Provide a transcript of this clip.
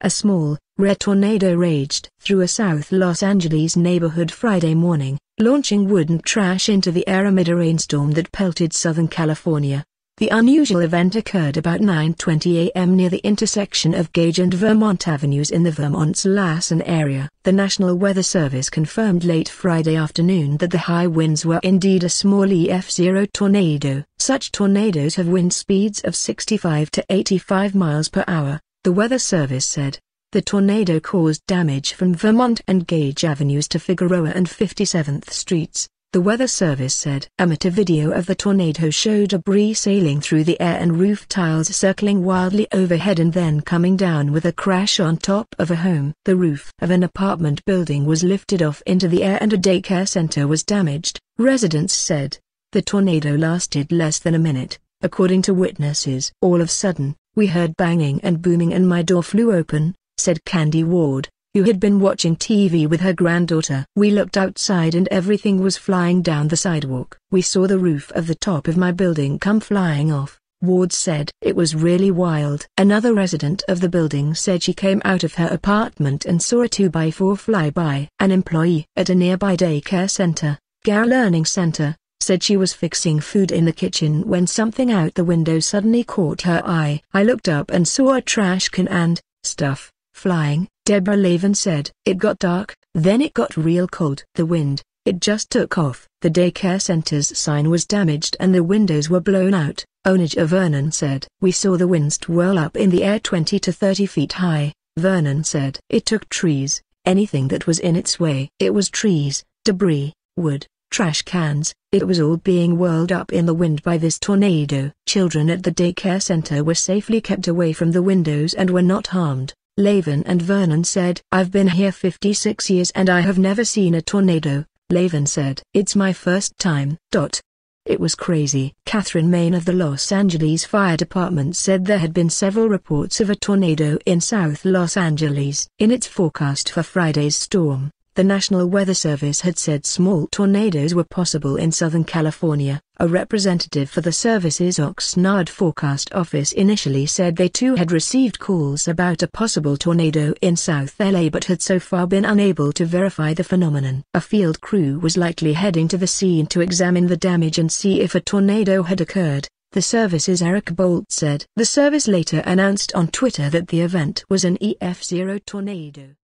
A small, rare tornado raged through a South Los Angeles neighborhood Friday morning, launching wood and trash into the air amid a rainstorm that pelted Southern California. The unusual event occurred about 9:20 a.m. near the intersection of Gage and Vermont Avenues in the Vermont's Lassen area. The National Weather Service confirmed late Friday afternoon that the high winds were indeed a small EF0 tornado. Such tornadoes have wind speeds of 65 to 85 miles per hour, the Weather Service said. The tornado caused damage from Vermont and Gage Avenues to Figueroa and 57th Streets, the Weather Service said. Amateur video of the tornado showed debris sailing through the air and roof tiles circling wildly overhead and then coming down with a crash on top of a home. The roof of an apartment building was lifted off into the air and a daycare center was damaged, residents said. The tornado lasted less than a minute, according to witnesses. All of a sudden, we heard banging and booming and my door flew open, said Candy Ward, who had been watching TV with her granddaughter. We looked outside and everything was flying down the sidewalk. We saw the roof of the top of my building come flying off, Ward said. It was really wild. Another resident of the building said she came out of her apartment and saw a 2x4 fly by. An employee at a nearby daycare center, Gare Learning Center, said she was fixing food in the kitchen when something out the window suddenly caught her eye. I looked up and saw a trash can and stuff flying, Deborah Lavin said. It got dark, then it got real cold. The wind, it just took off. The daycare center's sign was damaged and the windows were blown out, Onija Vernon said. We saw the winds swirl up in the air 20 to 30 feet high, Vernon said. It took trees, anything that was in its way. It was trees, debris, wood, trash cans, it was all being whirled up in the wind by this tornado. Children at the daycare center were safely kept away from the windows and were not harmed, Lavin and Vernon said. I've been here 56 years and I have never seen a tornado, Lavin said. It's my first time. It was crazy. Catherine Main of the Los Angeles Fire Department said there had been several reports of a tornado in South Los Angeles. In its forecast for Friday's storm, the National Weather Service had said small tornadoes were possible in Southern California. A representative for the service's Oxnard forecast office initially said they too had received calls about a possible tornado in South LA but had so far been unable to verify the phenomenon. A field crew was likely heading to the scene to examine the damage and see if a tornado had occurred, the service's Eric Bolt said. The service later announced on Twitter that the event was an EF0 tornado.